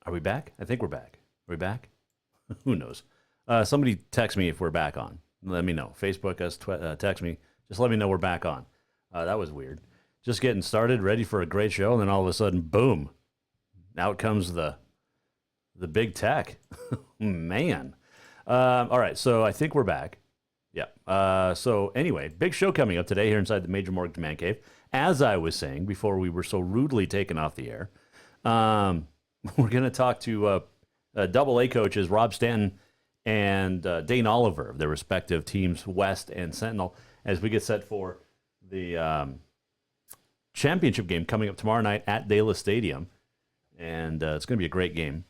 Are we back? I think we're back. Are we back? Who knows? Somebody text me if we're back on. Let me know. Facebook us, text me. Just let me know we're back on. That was weird. Just getting started, ready for a great show, and then all of a sudden, boom. Out comes the big tech. Man. All right, so I think we're back. Yeah. So anyway, big show coming up today here inside the Major Mortgage Man Cave. As I was saying before we were so rudely taken off the air, we're going to talk to AA coaches Rob Stanton and Dane Oliver of their respective teams, West and Sentinel, as we get set for the championship game coming up tomorrow night at Dela Stadium. And it's going to be a great game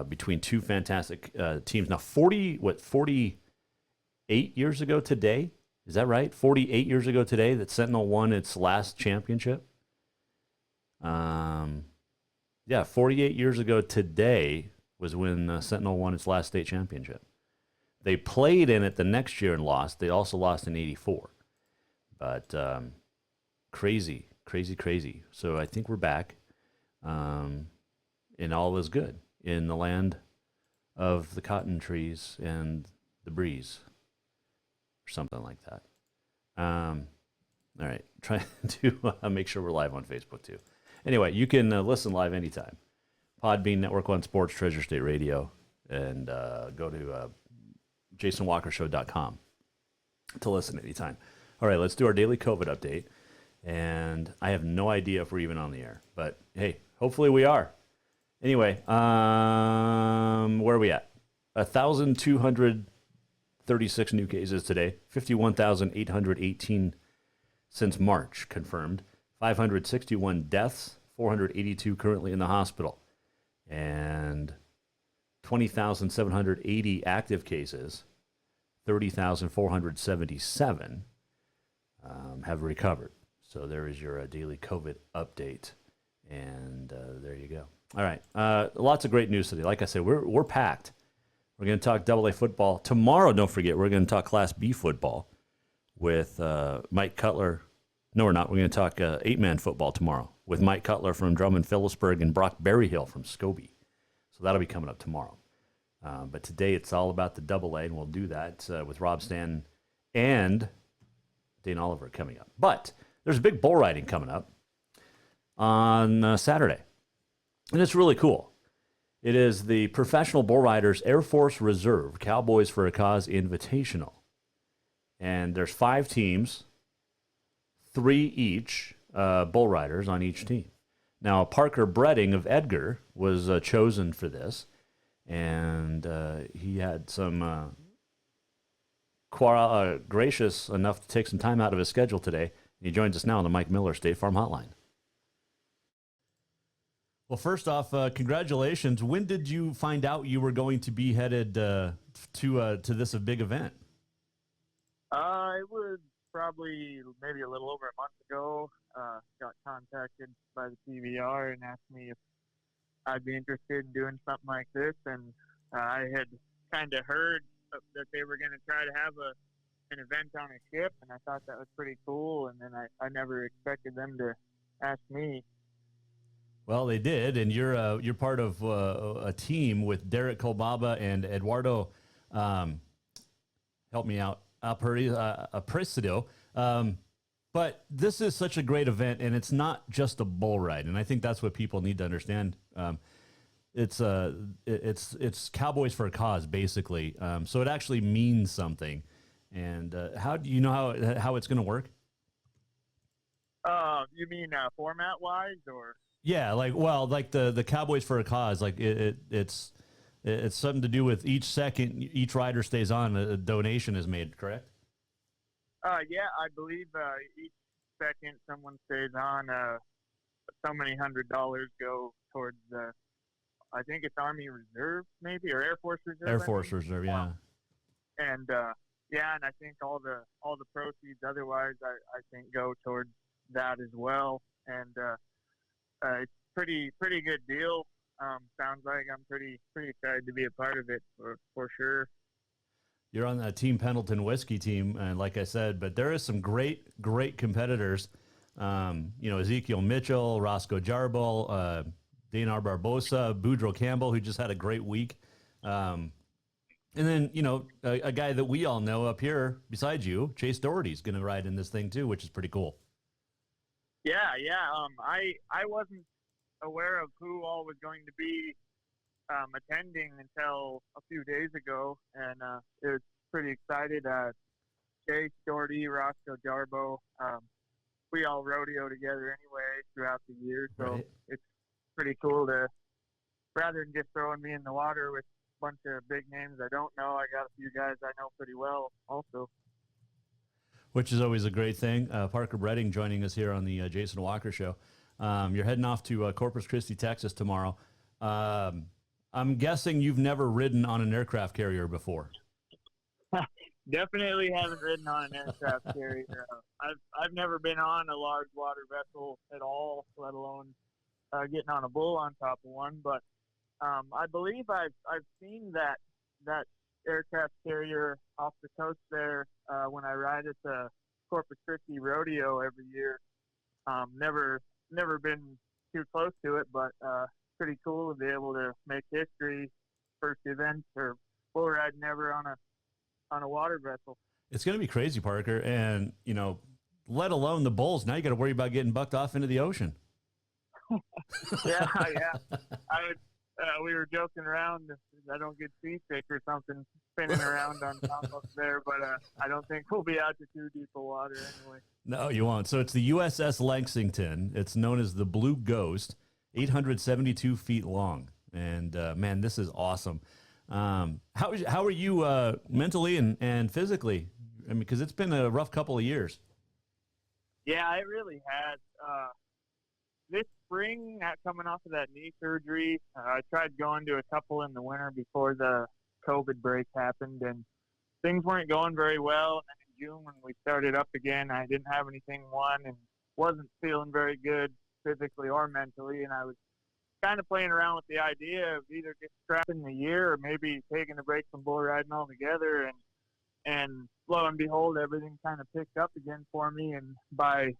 between two fantastic teams. Now, 48 years ago today, is that right? 48 years ago today that Sentinel won its last championship? Yeah, 48 years ago today was when Sentinel won its last state championship. They played in it the next year and lost. They also lost in 84. But crazy. So I think we're back. And all is good in the land of the cotton trees and the breeze. Or something like that. All right. Trying to make sure we're live on Facebook too. Anyway, you can listen live anytime. Podbean, Network One Sports, Treasure State Radio, and go to jasonwalkershow.com to listen anytime. All right, let's do our daily COVID update. And I have no idea if we're even on the air, but hey, hopefully we are. Anyway, where are we at? 1,236 new cases today, 51,818 since March confirmed, 561 deaths, 482 currently in the hospital, and 20,780 active cases, 30,477 have recovered. So there is your daily COVID update, and there you go. All right, lots of great news today. Like I said, we're packed. We're going to talk AA football tomorrow. Don't forget, we're going to talk Class B football with Mike Cutler. No, we're not. We're going to talk 8-man football tomorrow with Mike Cutler from Drummond Phillipsburg and Brock Berryhill from Scobie. So that'll be coming up tomorrow. But today it's all about the AA, and we'll do that with Rob Stanton and Dane Oliver coming up. But there's a big bull riding coming up on Saturday, and it's really cool. It is the Professional Bull Riders Air Force Reserve Cowboys for a Cause Invitational. And there's 5 teams, 3 each, bull riders on each team. Now, Parker Breding of Edgar was chosen for this, and he had some gracious enough to take some time out of his schedule today. He joins us now on the Mike Miller State Farm Hotline. Well, first off, congratulations. When did you find out you were going to be headed to this big event? It was probably maybe a little over a month ago. Got contacted by the PBR and asked me if I'd be interested in doing something like this, and I had kind of heard that they were going to try to have an event on a ship, and I thought that was pretty cool, and then I never expected them to ask me. Well, they did, and you're part of a team with Derek Colbaba and Eduardo, help me out, Apreciado. But this is such a great event, and it's not just a bull ride, and I think that's what people need to understand. It's Cowboys for a Cause, basically. So it actually means something. And how do you know how it's going to work? You mean format-wise, or? Yeah, like the Cowboys for a Cause, like it's something to do with each second each rider stays on, a donation is made, correct? Yeah, I believe each second someone stays on, so many $100 go towards I think it's Army Reserve, maybe, or Air Force Reserve. Air Force Reserve, yeah. And yeah, and I think all the proceeds otherwise, I think go towards that as well. And it's pretty good deal. Sounds like I'm pretty excited to be a part of it for sure. You're on the Team Pendleton Whiskey team, and like I said, but there is some great competitors. Ezekiel Mitchell, Roscoe Jarbel, Dana Barbosa, Boudreaux Campbell, who just had a great week. And then, a guy that we all know up here besides you, Chase Doherty's going to ride in this thing too, which is pretty cool. Yeah. I wasn't aware of who all was going to be attending until a few days ago, and it was pretty excited. Chase, Doherty, Roscoe, Jarbo, we all rodeo together anyway throughout the year, so It's pretty cool to, rather than just throwing me in the water with bunch of big names I don't know, I got a few guys I know pretty well also. Which is always a great thing. Parker Breding joining us here on the Jason Walker Show. You're heading off to Corpus Christi, Texas tomorrow. I'm guessing you've never ridden on an aircraft carrier before. Definitely haven't ridden on an aircraft carrier. I've never been on a large water vessel at all, let alone getting on a bull on top of one, but I believe I've seen that aircraft carrier off the coast there when I ride at the Corpus Christi rodeo every year. Never been too close to it, but pretty cool to be able to make history, first event or bull riding ever on a water vessel. It's going to be crazy, Parker, and let alone the bulls. Now you got to worry about getting bucked off into the ocean. yeah. We were joking around if I don't get seasick or something spinning around on top up there, but I don't think we'll be out to too deep of water anyway. No, you won't. So it's the U.S.S. Lexington. It's known as the Blue Ghost, 872 feet long. And, man, this is awesome. How are you mentally and physically? I mean, because it's been a rough couple of years. Yeah, it really has. This spring, coming off of that knee surgery, I tried going to a couple in the winter before the COVID break happened, and things weren't going very well. And then in June, when we started up again, I didn't have anything won and wasn't feeling very good physically or mentally, and I was kind of playing around with the idea of either just scrapping the year or maybe taking a break from bull riding altogether. And lo and behold, everything kind of picked up again for me, and by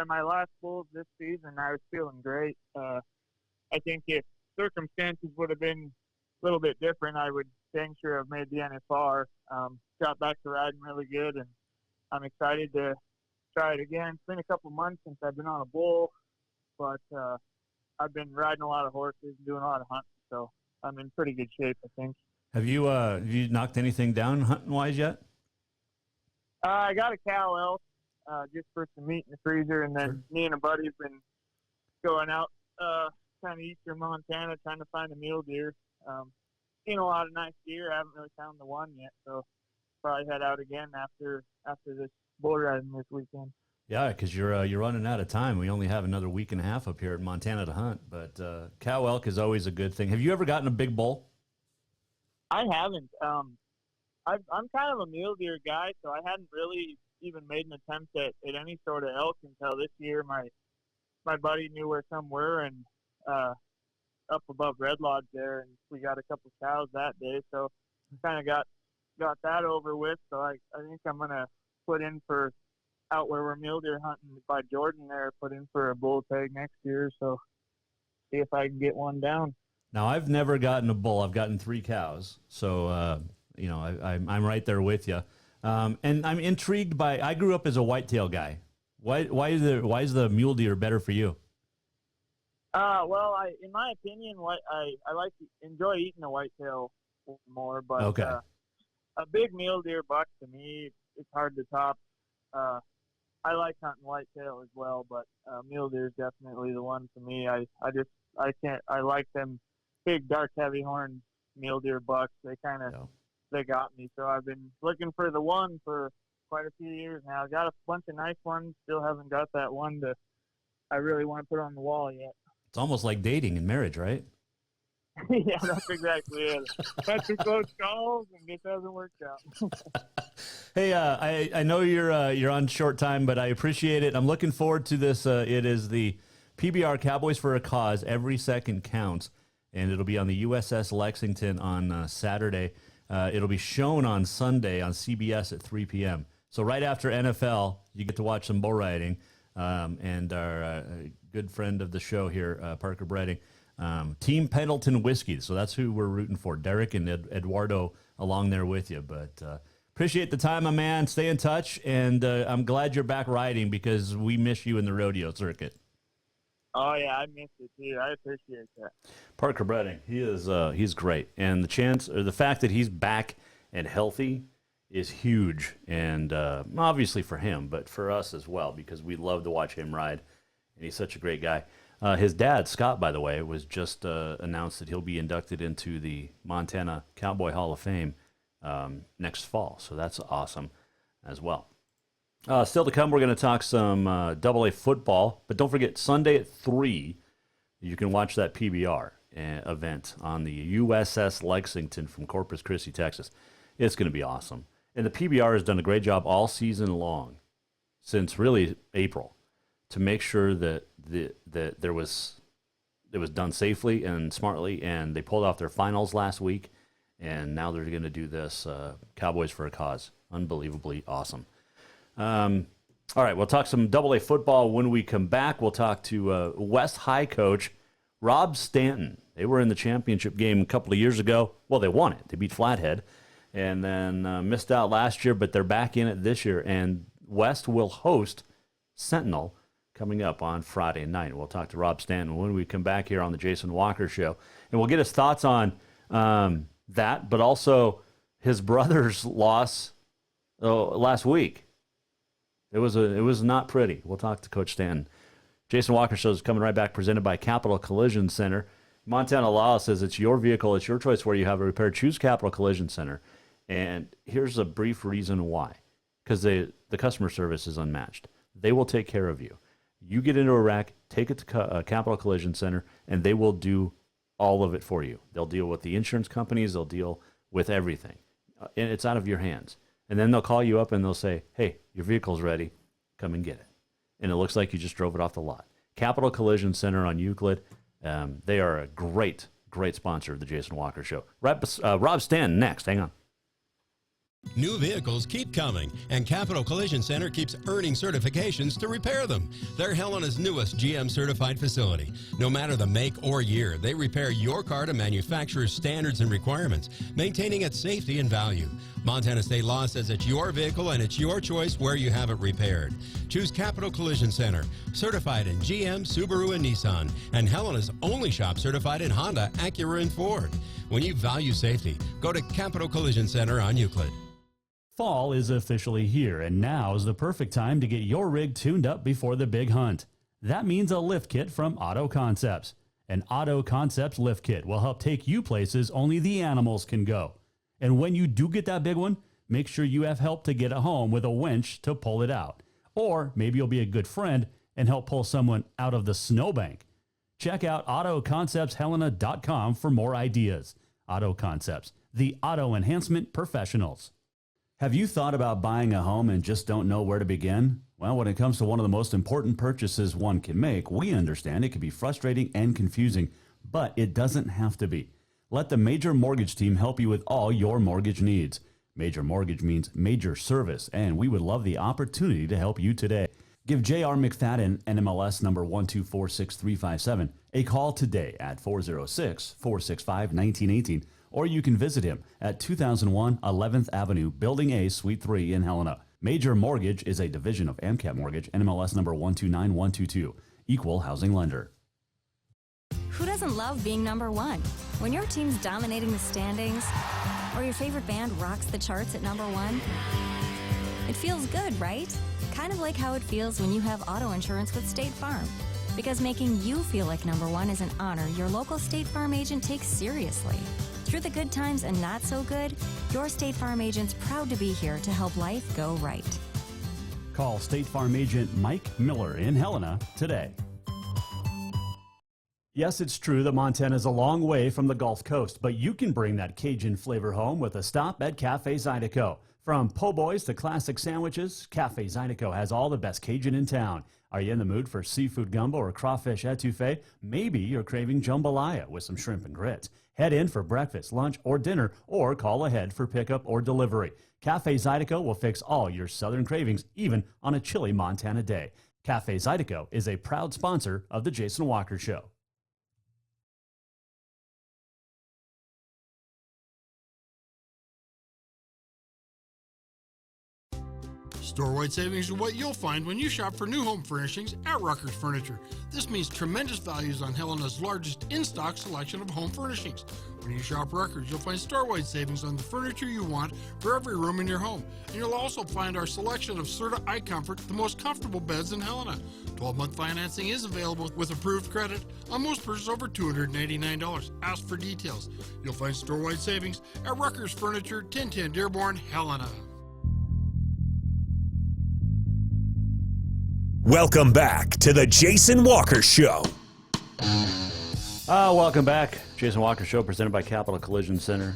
my last bulls this season, I was feeling great. I think if circumstances would have been a little bit different, I would dang sure have made the NFR. Got back to riding really good, and I'm excited to try it again. It's been a couple months since I've been on a bull, but I've been riding a lot of horses, doing a lot of hunting, so I'm in pretty good shape, I think. Have you knocked anything down hunting-wise yet? I got a cow elk. Just for some meat in the freezer, and then me and a buddy have been going out kind of eastern Montana trying to find a mule deer. Seen a lot of nice deer. I haven't really found the one yet, so probably head out again after this bull riding this weekend. Yeah, because you're running out of time. We only have another week and a half up here in Montana to hunt, but cow elk is always a good thing. Have you ever gotten a big bull? I haven't. I'm kind of a mule deer guy, so I hadn't really even made an attempt at any sort of elk until this year. My buddy knew where some were, and up above Red Lodge there, and we got a couple cows that day, so kind of got that over with. So I think I'm gonna put in for out where we're mule deer hunting by Jordan there, put in for a bull tag next year, so see if I can get one down. Now, I've never gotten a bull. I've gotten 3 cows, so I'm right there with you. And I'm intrigued by. I grew up as a whitetail guy. Why is the mule deer better for you? Well, in my opinion, I like to enjoy eating a whitetail more, but okay. A big mule deer buck to me, it's hard to top. I like hunting whitetail as well, but mule deer is definitely the one for me. I like them big, dark, heavy horn mule deer bucks. They kind of. No. They got me, so I've been looking for the one for quite a few years now. I got a bunch of nice ones, still haven't got that one that I really want to put on the wall yet. It's almost like dating and marriage, right? Yeah, that's exactly it. That's a close calls, and it doesn't work out. Hey, I know you're on short time, but I appreciate it. I'm looking forward to this. It is the PBR Cowboys for a Cause. Every second counts, and it'll be on the U.S.S. Lexington on Saturday. It'll be shown on Sunday on CBS at 3 p.m. So right after NFL, you get to watch some bull riding. And our good friend of the show here, Parker Breding, Team Pendleton Whiskey. So that's who we're rooting for. Derek and Eduardo along there with you. But appreciate the time, my man. Stay in touch. And I'm glad you're back riding because we miss you in the rodeo circuit. Oh, yeah, I missed it, too. I appreciate that. Parker Breding, he's great. And the fact that he's back and healthy is huge. And obviously for him, but for us as well, because we love to watch him ride. And he's such a great guy. His dad, Scott, by the way, was just announced that he'll be inducted into the Montana Cowboy Hall of Fame next fall. So that's awesome as well. Still to come, we're going to talk some AA football. But don't forget, Sunday at 3, you can watch that PBR event on the U.S.S. Lexington from Corpus Christi, Texas. It's going to be awesome. And the PBR has done a great job all season long, since really April, to make sure that it was done safely and smartly, and they pulled off their finals last week, and now they're going to do this Cowboys for a Cause. Unbelievably awesome. All right, we'll talk some AA football when we come back. We'll talk to West High coach Rob Stanton. They were in the championship game a couple of years ago. Well, they won it. They beat Flathead, and then missed out last year, but they're back in it this year, and West will host Sentinel coming up on Friday night. We'll talk to Rob Stanton when we come back here on the Jason Walker Show. And we'll get his thoughts on that, but also his brother's loss last week. It was not pretty. We'll talk to Coach Stanton. Jason Walker Show is coming right back, presented by Capital Collision Center. Montana law says it's your vehicle, it's your choice where you have it repaired. Choose Capital Collision Center. And here's a brief reason why. Because the customer service is unmatched. They will take care of you. You get into a wreck, take it to Capital Collision Center, and they will do all of it for you. They'll deal with the insurance companies. They'll deal with everything. And it's out of your hands. And then they'll call you up and they'll say, hey, your vehicle's ready. Come and get it. And it looks like you just drove it off the lot. Capital Collision Center on Euclid. They are a great sponsor of the Jason Walker Show. Rob Stanton next. Hang on. New vehicles keep coming, and Capital Collision Center keeps earning certifications to repair them. They're Helena's newest GM-certified facility. No matter the make or year, they repair your car to manufacturer's standards and requirements, maintaining its safety and value. Montana state law says it's your vehicle and it's your choice where you have it repaired. Choose Capital Collision Center, certified in GM, Subaru, and Nissan, and Helena's only shop certified in Honda, Acura, and Ford. When you value safety, go to Capital Collision Center on Euclid. Fall is officially here, and now is the perfect time to get your rig tuned up before the big hunt. That means a lift kit from Auto Concepts. An Auto Concepts lift kit will help take you places only the animals can go. And when you do get that big one, make sure you have help to get it home with a winch to pull it out. Or maybe you'll be a good friend and help pull someone out of the snowbank. Check out AutoConceptsHelena.com for more ideas. Auto Concepts, the auto enhancement professionals. Have you thought about buying a home and just don't know where to begin? Well, when it comes to one of the most important purchases one can make, we understand it can be frustrating and confusing, but it doesn't have to be. Let the Major Mortgage team help you with all your mortgage needs. Major Mortgage means major service, and we would love the opportunity to help you today. Give J.R. McFadden, NMLS number 1246357, a call today at 406-465-1918, or you can visit him at 2001 11th Avenue, Building A, Suite 3 in Helena. Major Mortgage is a division of AMCAP Mortgage, NMLS number 129122, equal housing lender. Who doesn't love being number one? When your team's dominating the standings, or your favorite band rocks the charts at number one, it feels good, right? Kind of like how it feels when you have auto insurance with State Farm. Because making you feel like number one is an honor your local State Farm agent takes seriously. Through the good times and not so good, your State Farm agent's proud to be here to help life go right. Call State Farm agent Mike Miller in Helena today. Yes, it's true that Montana is a long way from the Gulf Coast, but you can bring that Cajun flavor home with a stop at Cafe Zydeco. From po' boys to classic sandwiches, Cafe Zydeco has all the best Cajun in town. Are you in the mood for seafood gumbo or crawfish etouffee? Maybe you're craving jambalaya with some shrimp and grits. Head in for breakfast, lunch, or dinner, or call ahead for pickup or delivery. Cafe Zydeco will fix all your southern cravings, even on a chilly Montana day. Cafe Zydeco is a proud sponsor of The Jason Walker Show. Store-wide savings are what you'll find when you shop for new home furnishings at Rucker's Furniture. This means tremendous values on Helena's largest in-stock selection of home furnishings. When you shop Rucker's, you'll find store-wide savings on the furniture you want for every room in your home. And you'll also find our selection of Serta iComfort, the most comfortable beds in Helena. 12-month financing is available with approved credit on most purchases over $289. Ask for details. You'll find store-wide savings at Rucker's Furniture, 1010 Dearborn, Helena. Welcome back to the Jason Walker Show. Welcome back. Jason Walker Show presented by Capital Collision Center.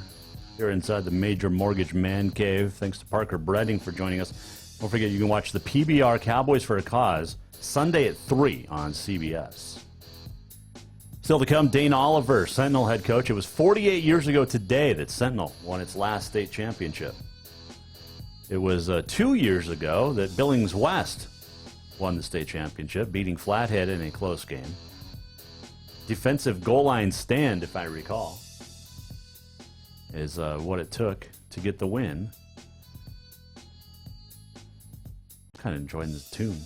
Here inside the Major Mortgage Man Cave. Thanks to Parker Breding for joining us. Don't forget you can watch the PBR Cowboys for a Cause Sunday at 3 on CBS. Still to come, Dane Oliver, Sentinel head coach. It was 48 years ago today that Sentinel won its last state championship. It was 2 years ago that Billings West won the state championship, beating Flathead in a close game. Defensive goal line stand, if I recall, is what it took to get the win. Kind of enjoying this tune.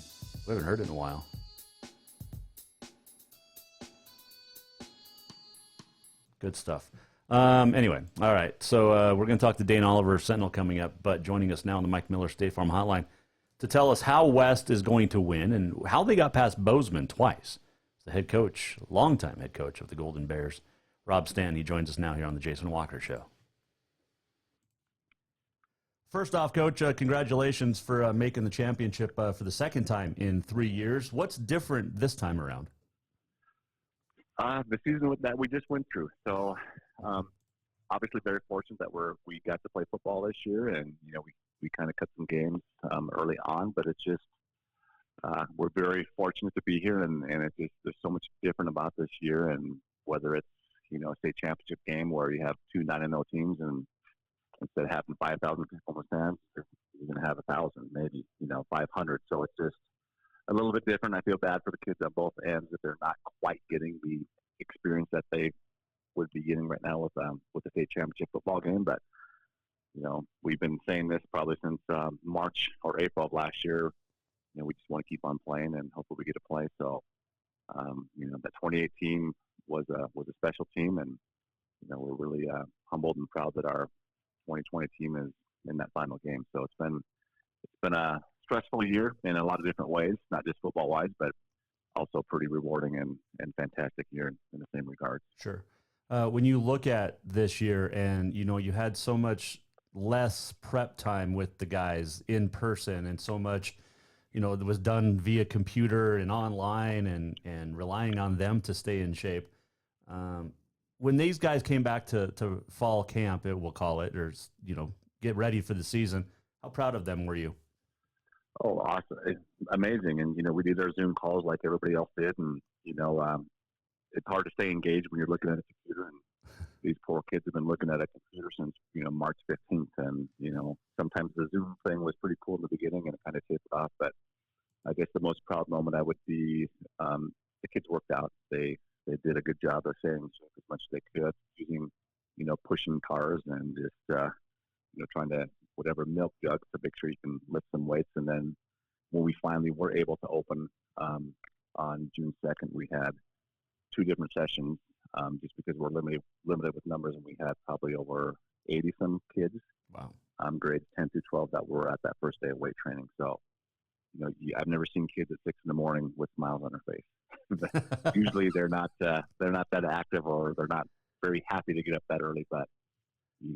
We haven't heard it in a while. Good stuff. Anyway, all right. So we're going to talk to Dane Oliver, Sentinel, coming up, but joining us now on the Mike Miller State Farm Hotline to tell us how West is going to win and how they got past Bozeman twice. The head coach, longtime head coach of the Golden Bears, Rob Stanton. He joins us now here on the Jason Walker Show. First off, Coach, congratulations for making the championship for the second time in 3 years. What's different this time around? The season that we just went through. So, obviously, very fortunate that we got to play football this year, and we kind of cut some games early on. But it's just we're very fortunate to be here, and it's just there's so much different about this year. And whether it's a state championship game where you have two 9-0 teams, and instead of having 5,000 people in the stands, you're going to have 1,000, maybe 500. So it's just a little bit different. I feel bad for the kids on both ends that they're not quite getting the experience that they would be getting right now with the state championship football game. But we've been saying this probably since March or April of last year. We just want to keep on playing, and hopefully we get to play. So that 28 team was a special team, and we're really humbled and proud that our 2020 team is in that final game. So it's been a stressful year in a lot of different ways, not just football wise, but also pretty rewarding and fantastic year in the same regard. Sure. When you look at this year, and you had so much less prep time with the guys in person, and so much it was done via computer and online, and relying on them to stay in shape. When these guys came back to fall camp, we'll call it, or get ready for the season, how proud of them were you? Oh, awesome. It's amazing. And, we did our Zoom calls like everybody else did. And, it's hard to stay engaged when you're looking at a computer. And these poor kids have been looking at a computer since, March 15th. And, sometimes the Zoom thing was pretty cool in the beginning, and it kind of tapered off. But I guess the most proud moment I would be the kids worked out. They did a good job of staying as much as they could, using, pushing cars and just, trying to whatever milk jugs to make sure you can lift some weights. And then when we finally were able to open on June 2nd, we had 2 different sessions just because we're limited with numbers, and we had probably over 80 some kids. Wow. Grades 10 through 12 that were at that first day of weight training. So, I've never seen kids at 6 in the morning with smiles on their face. Usually they're not that active, or they're not very happy to get up that early. But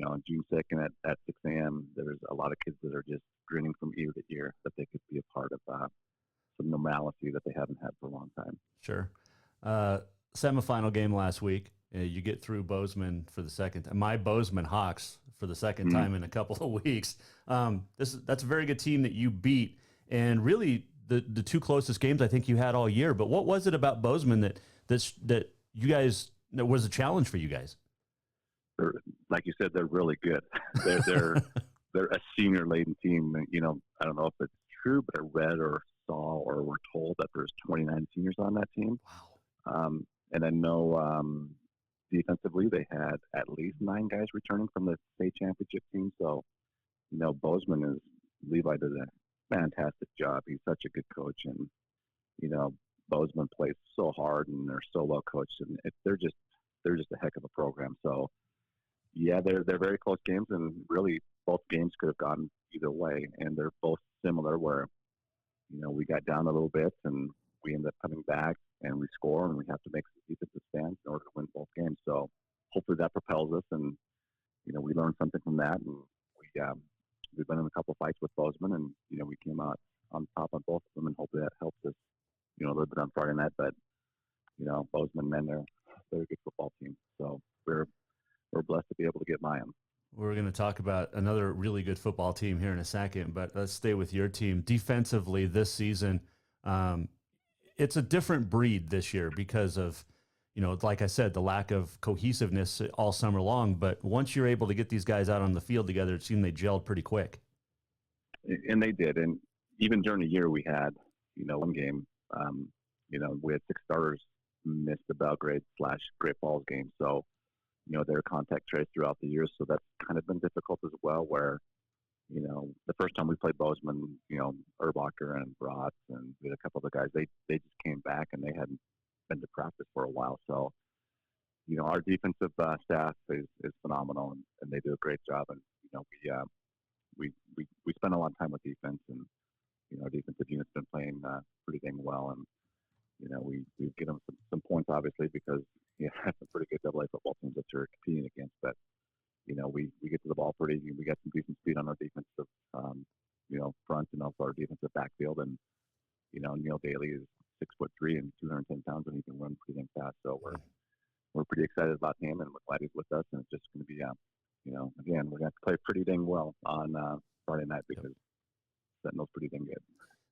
on June 2nd at 6 a.m., there's a lot of kids that are just grinning from ear to ear that they could be a part of some normalcy that they haven't had for a long time. Sure. Semifinal game last week. You get through Bozeman for the second time. My Bozeman Hawks for the second time in a couple of weeks. That's a very good team that you beat, and really the 2 closest games I think you had all year. But what was it about Bozeman that you guys that was a challenge for you guys? Like you said, they're really good. They're a senior-laden team. I don't know if it's true, but I read or saw or were told that there's 29 seniors on that team. Wow. And I know defensively they had at least 9 guys returning from the state championship team. So, Bozeman is Levi did fantastic job. He's such a good coach, and Bozeman plays so hard, and they're so well coached, and they're just a heck of a program. So yeah, they're very close games, and really both games could have gone either way, and they're both similar where we got down a little bit and we end up coming back and we score, and we have to make some defensive stands in order to win both games. So hopefully that propels us, and we learned something from that, and we've been in a couple of fights with Bozeman, and we came out on top on both of them, and hopefully that helps us a little bit on Friday night. But Bozeman men, they're a good football team, so we're blessed to be able to get by them. We're going to talk about another really good football team here in a second, but let's stay with your team. Defensively this season, it's a different breed this year because of, like I said, the lack of cohesiveness all summer long. But once you're able to get these guys out on the field together, it seemed they gelled pretty quick. And they did. And even during the year we had, one game, we had 6 starters miss the Belgrade/Great Falls game. So, their contact trace throughout the year. So that's kind of been difficult as well, where, the first time we played Bozeman, Erbacher and Bratz and we had a couple of the guys, they just came back and they hadn't been to practice for a while. So, our defensive staff is phenomenal, and they do a great job. And, we spend a lot of time with defense, and, our defensive unit's been playing pretty dang well. And, we get them some points, obviously, because have some pretty good AA football teams that you're competing against. But, we get to the ball pretty. We got some decent speed on our defensive, front, and also our defensive backfield. And, Neil Daly is 6'3" and 210 pounds, and he can run pretty dang fast. So we're pretty excited about him, and we're glad he's with us. And it's just going to be, again, we're going to play pretty dang well on Friday night because Sentinel's pretty dang good.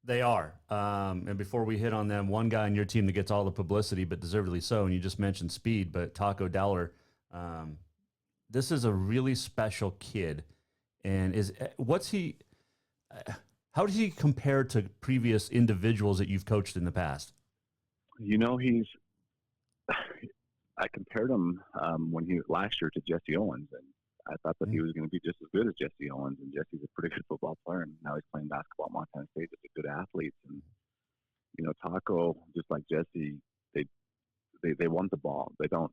They are. And before we hit on them, one guy on your team that gets all the publicity, but deservedly so, and you just mentioned speed, but Taco Dowler, this is a really special kid. And how does he compare to previous individuals that you've coached in the past? I compared him last year to Jesse Owens, and I thought that he was going to be just as good as Jesse Owens, and Jesse's a pretty good football player, and now he's playing basketball at Montana State. He's a good athlete, and Taco, just like Jesse, they want the ball. They don't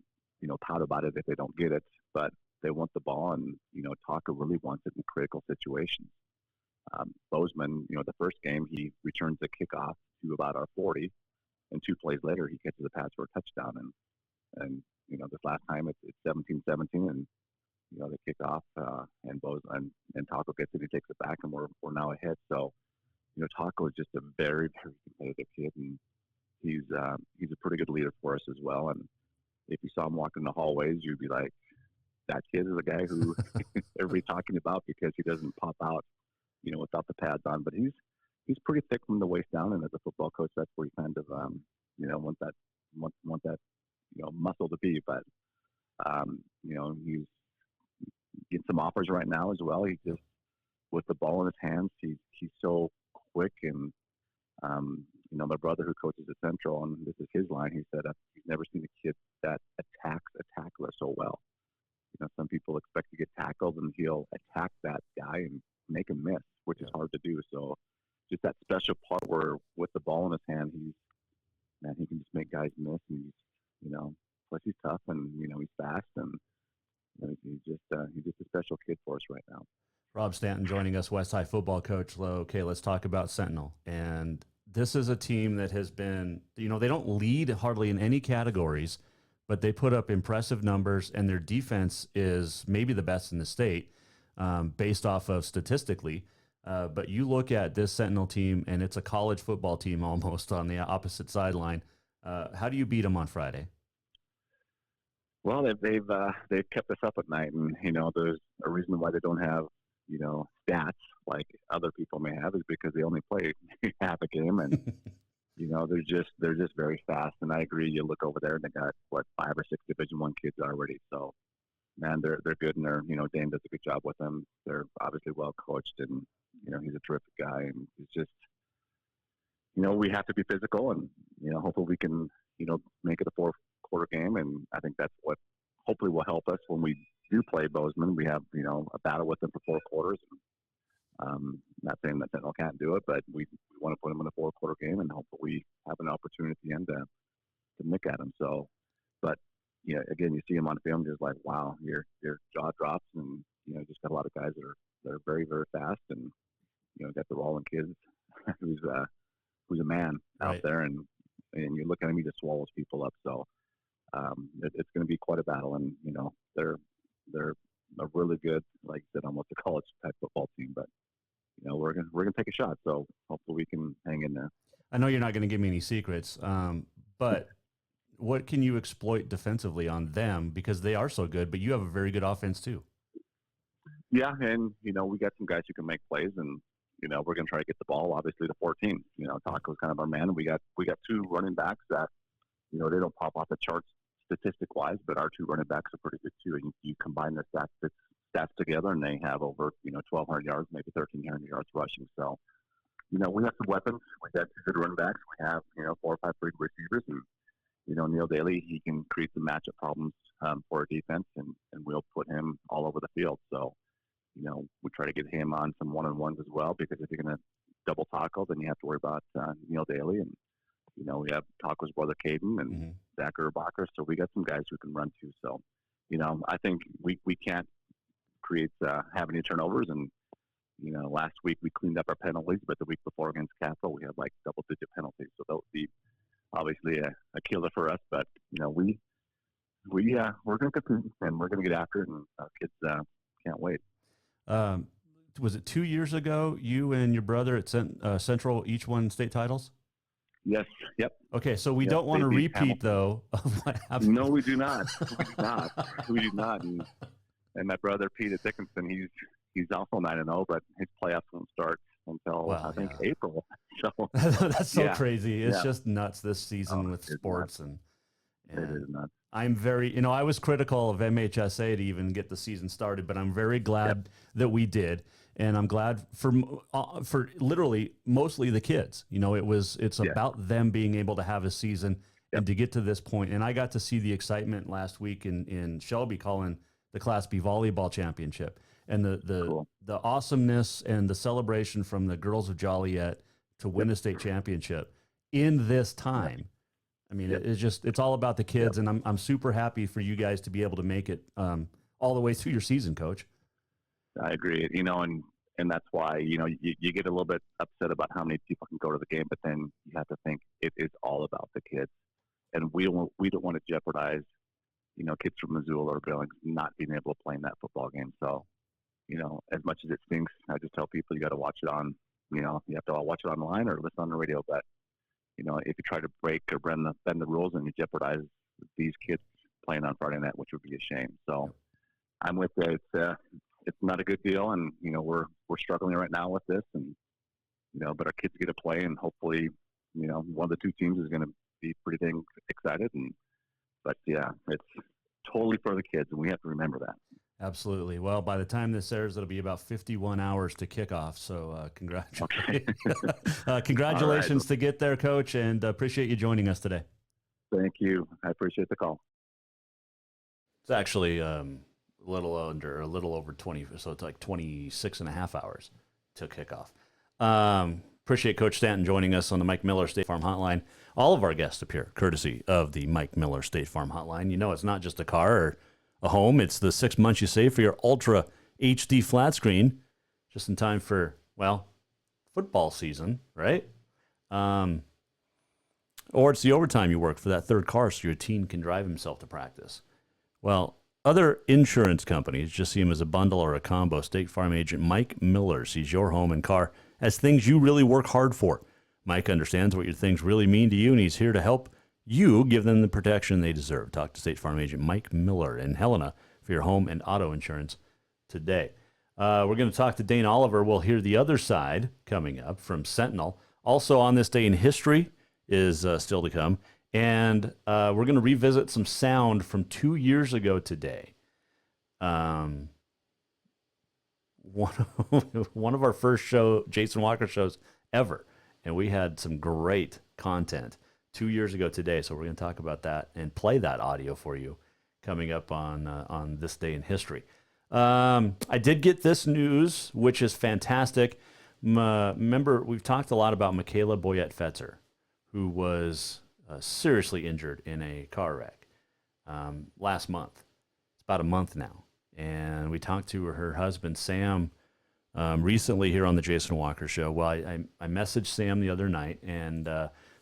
pout about it if they don't get it, but they want the ball, and Taco really wants it in critical situations. Bozeman, the first game he returns a kickoff to about our 40, and 2 plays later he catches a pass for a touchdown, and this last time it's 17-17, and they kick off, and Taco gets it. He takes it back, and we're now ahead. So, Taco is just a very, very competitive kid, and he's a pretty good leader for us as well. And if you saw him walking in the hallways, you'd be like, that kid is a guy who everybody's talking about because he doesn't pop out, without the pads on. But he's pretty thick from the waist down, and as a football coach, that's where you kind of want that muscle to be. But he's getting some offers right now as well. He just, with the ball in his hands, he's so quick. And my brother who coaches at Central, and this is his line, he said he's never seen a kid that attacks a tackler so well. Some people expect to get tackled, and he'll attack that guy and make him miss, which is hard to do. So just that special part where with the ball in his hand, he can just make guys miss, and plus he's tough, and he's fast, and he's just a special kid for us right now. Rob Stanton joining us, West High football coach. Okay, let's talk about Sentinel. And this is a team that has been, they don't lead hardly in any categories, but they put up impressive numbers, and their defense is maybe the best in the state based off of statistically. But you look at this Sentinel team, and it's a college football team almost on the opposite sideline. How do you beat them on Friday? Well, they've kept us up at night, and there's a reason why they don't have stats like other people may have, is because they only play half a game, and they're just very fast. And I agree. You look over there, and they got 5 or 6 Division I kids already. So, man, they're good, and Dane does a good job with them. They're obviously well coached, and he's a terrific guy, and it's just we have to be physical, and hopefully we can make it a 4-quarter game, and I think that's what hopefully will help us when we do play Bozeman. We have a battle with them for 4 quarters, and Not saying that Sentinel can't do it, but we want to put them in the fourth-quarter game and hopefully we have an opportunity at the end to nick at them. So, but yeah, again, you see him on film, just like, wow, your jaw drops, and just got a lot of guys that are very, very fast, and got the rolling kids who's a man out there, and you look at him, he just swallows people up. So it's going to be quite a battle, and they're a really good, like I said, almost a college type football team, but we're gonna take a shot. So hopefully we can hang in there. I know you're not going to give me any secrets, but what can you exploit defensively on them, because they are so good, but you have a very good offense too? Yeah, and we got some guys who can make plays, and we're going to try to get the ball, obviously, to 14. Taco's kind of our man. We got two running backs that they don't pop off the charts statistic wise, but our two running backs are pretty good too. And you combine their stats together, and they have over 1,200 yards, maybe 1,300 yards rushing. So we have some weapons. We got two good running backs. We have 4 or 5 big receivers, and Neil Daly, he can create some matchup problems for our defense, and we'll put him all over the field. So we try to get him on some one-on-ones as well, because if you're going to double tackle, then you have to worry about Neil Daly, and we have Taco's brother Caden and Zachary Bacher, so we got some guys who can run too. So I think we can't create have any turnovers, and last week we cleaned up our penalties, but the week before against Capital we had like double-digit penalties, so that would be obviously a killer for us. But we're going to compete, and we're going to get after it, and our kids can't wait. Was it 2 years ago you and your brother at Central each won state titles? Yes. Yep. Okay, so we don't want to repeat though of what happened. No, we do not. We do not. And my brother Peter Dickinson, he's also 9-0, but his playoffs won't start until I think April. So that's so crazy. It's just nuts this season with sports, and it is nuts. I'm very, I was critical of MHSA to even get the season started, but I'm very glad that we did. And I'm glad for literally mostly the kids. It's about them being able to have a season and to get to this point. And I got to see the excitement last week in Shelby calling the Class B volleyball championship, and the awesomeness and the celebration from the girls of Joliet to win a state championship in this time. I mean, it's all about the kids, and I'm super happy for you guys to be able to make it all the way through your season, Coach. I agree. And that's why, you get a little bit upset about how many people can go to the game, but then you have to think it is all about the kids. And we don't want to jeopardize, kids from Missoula or Billings not being able to play in that football game. So, as much as it stinks, I just tell people you got to watch it on, you have to watch it online or listen on the radio. But, if you try to break or bend the rules and you jeopardize these kids playing on Friday night, which would be a shame. So I'm with you. It's not a good deal, and we're struggling right now with this, and but our kids get to play, and hopefully one of the two teams is going to be pretty dang excited. But it's totally for the kids, and we have to remember that. Absolutely. Well, by the time this airs, it'll be about 51 hours to kick off. So congratulations to get there, Coach, and appreciate you joining us today. Thank you. I appreciate the call. It's actually a little over 20, so it's like 26 and a half hours to kick off. Appreciate Coach Stanton joining us on the Mike Miller State Farm Hotline. All of our guests appear courtesy of the Mike Miller State Farm Hotline. It's not just a car or a home. It's the 6 months you save for your Ultra HD flat screen, just in time for, football season, right? Or it's the overtime you work for that third car so your teen can drive himself to practice. Well, other insurance companies just see him as a bundle or a combo. State Farm agent Mike Miller sees your home and car as things you really work hard for. Mike understands what your things really mean to you, and he's here to help you give them the protection they deserve. Talk to State Farm agent Mike Miller in Helena for your home and auto insurance today. We're going to talk to Dane Oliver. We'll hear the other side coming up from Sentinel. Also on this day in history is still to come. And we're going to revisit some sound from 2 years ago today. One of our first Jason Walker shows ever. And we had some great content 2 years ago today. So we're going to talk about that and play that audio for you coming up on this day in history. I did get this news, which is fantastic. remember, we've talked a lot about Michaela Boyette-Fetzer, who was seriously injured in a car wreck last month. It's about a month now. And we talked to her husband, Sam, recently here on the Jason Walker Show. Well, I messaged Sam the other night and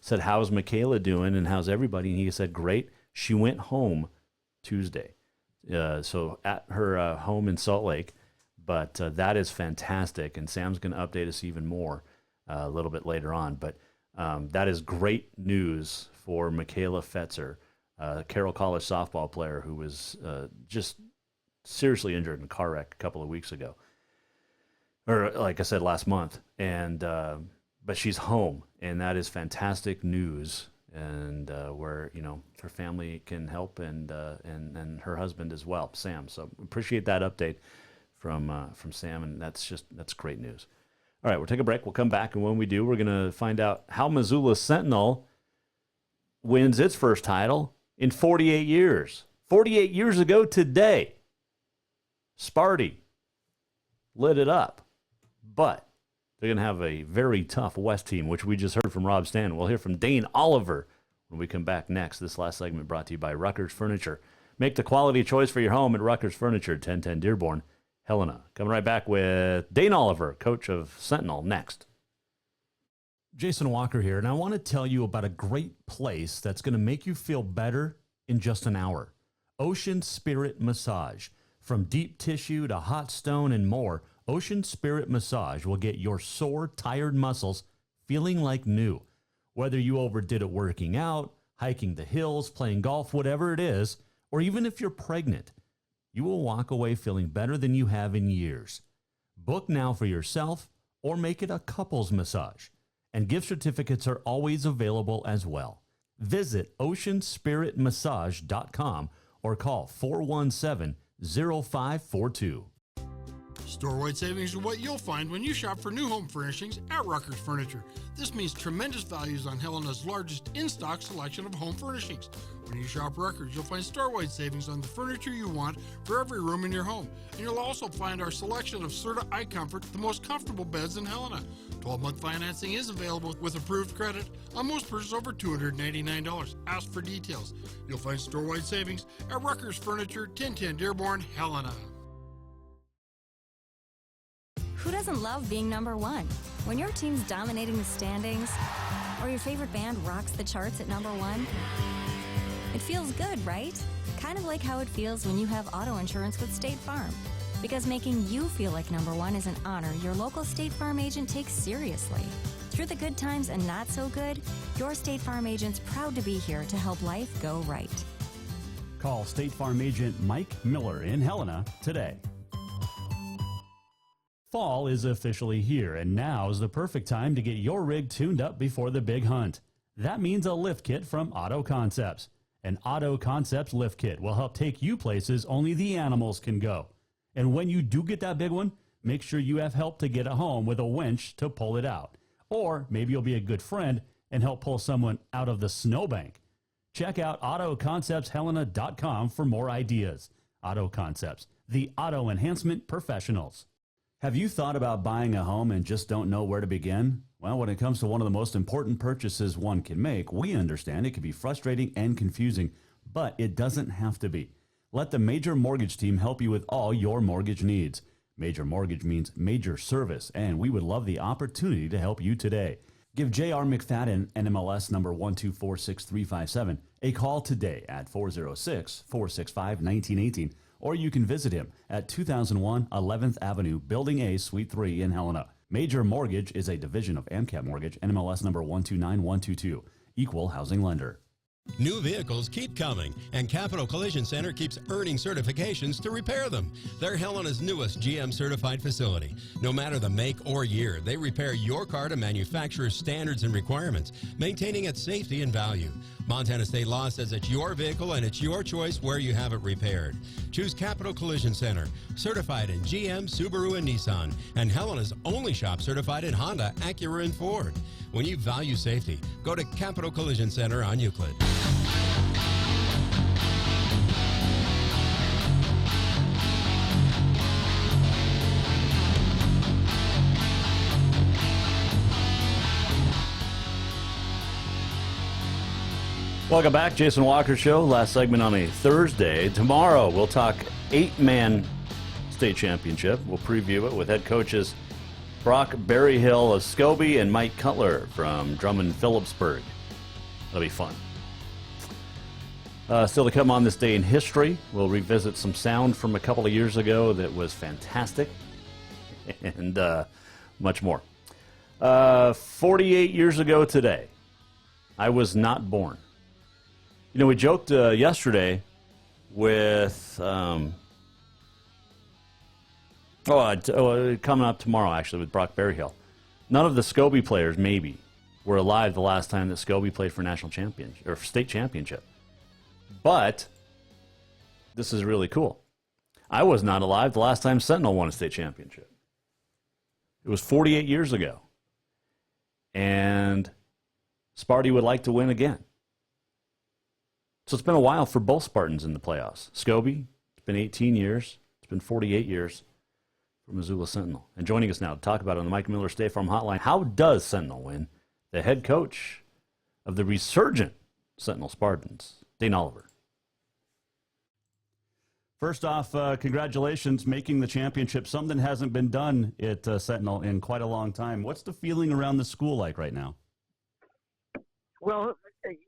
said, how's Michaela doing and how's everybody? And he said, great. She went home Tuesday. So at her home in Salt Lake. But that is fantastic. And Sam's going to update us even more a little bit later on. But that is great news for Michaela Fetzer, Carroll College softball player who was just seriously injured in a car wreck a couple of weeks ago. Or like I said, last month. And but she's home, and that is fantastic news. And where, you know, her family can help and her husband as well, Sam. So appreciate that update from Sam, and that's great news. All right, we'll take a break. We'll come back, and when we do, we're going to find out how Missoula Sentinel wins its first title in 48 years. 48 years ago today, Sparty lit it up. But they're going to have a very tough West team, which we just heard from Rob Stanton. We'll hear from Dane Oliver when we come back next. This last segment brought to you by Ruckers Furniture. Make the quality choice for your home at Ruckers Furniture, 1010 Dearborn, Helena. Coming right back with Dane Oliver, coach of Sentinel, next. Jason Walker here, and I want to tell you about a great place that's going to make you feel better in just an hour. Ocean Spirit Massage. From deep tissue to hot stone and more, Ocean Spirit Massage will get your sore, tired muscles feeling like new. Whether you overdid it working out, hiking the hills, playing golf, whatever it is, or even if you're pregnant, you will walk away feeling better than you have in years. Book now for yourself or make it a couples massage. And gift certificates are always available as well. Visit oceanspiritmassage.com or call 417-0542. Store-wide savings are what you'll find when you shop for new home furnishings at Ruckers Furniture. This means tremendous values on Helena's largest in-stock selection of home furnishings. When you shop Ruckers, you'll find store-wide savings on the furniture you want for every room in your home. And you'll also find our selection of Serta iComfort, the most comfortable beds in Helena. 12-month financing is available with approved credit on most purchases over $299. Ask for details. You'll find store-wide savings at Ruckers Furniture, 1010 Dearborn, Helena. Who doesn't love being number one? When your team's dominating the standings, or your favorite band rocks the charts at number one, it feels good, right? Kind of like how it feels when you have auto insurance with State Farm. Because making you feel like number one is an honor your local State Farm agent takes seriously. Through the good times and not so good, your State Farm agent's proud to be here to help life go right. Call State Farm agent Mike Miller in Helena today. Fall is officially here, and now is the perfect time to get your rig tuned up before the big hunt. That means a lift kit from Auto Concepts. An Auto Concepts lift kit will help take you places only the animals can go. And when you do get that big one, make sure you have help to get it home with a winch to pull it out. Or maybe you'll be a good friend and help pull someone out of the snowbank. Check out AutoConceptsHelena.com for more ideas. Auto Concepts, the auto enhancement professionals. Have you thought about buying a home and just don't know where to begin? Well, when it comes to one of the most important purchases one can make, we understand it can be frustrating and confusing, but it doesn't have to be. Let the Major Mortgage team help you with all your mortgage needs. Major Mortgage means major service, and we would love the opportunity to help you today. Give J.R. McFadden, NMLS number 1246357, a call today at 406-465-1918, or you can visit him at 2001 11th Avenue, Building A, Suite 3 in Helena. Major Mortgage is a division of AMCAP Mortgage, NMLS number 129122, equal housing lender. New vehicles keep coming, and Capital Collision Center keeps earning certifications to repair them. They're Helena's newest GM-certified facility. No matter the make or year, they repair your car to manufacturer's standards and requirements, maintaining its safety and value. Montana state law says it's your vehicle and it's your choice where you have it repaired. Choose Capital Collision Center, certified in GM, Subaru, and Nissan, and Helena's only shop certified in Honda, Acura, and Ford. When you value safety, go to Capital Collision Center on Euclid. Welcome back, Jason Walker Show. Last segment on a Thursday. Tomorrow we'll talk 8-man state championship. We'll preview it with head coaches Brock Berryhill of Scobie and Mike Cutler from Drummond-Phillipsburg. That'll be fun. Still to come on this day in history, we'll revisit some sound from a couple of years ago that was fantastic, and much more. 48 years ago today, I was not born. You know, we joked yesterday with coming up tomorrow, actually, with Brock Berryhill. None of the Scobie players, maybe, were alive the last time that Scobie played for national championship or state championship. But this is really cool. I was not alive the last time Sentinel won a state championship. It was 48 years ago. And Sparty would like to win again. So it's been a while for both Spartans in the playoffs. Scobie, it's been 18 years. It's been 48 years for Missoula Sentinel. And joining us now to talk about it on the Mike Miller State Farm Hotline, how does Sentinel win? The head coach of the resurgent Sentinel Spartans, Dane Oliver. First off, congratulations making the championship. Something hasn't been done at Sentinel in quite a long time. What's the feeling around the school like right now? Well,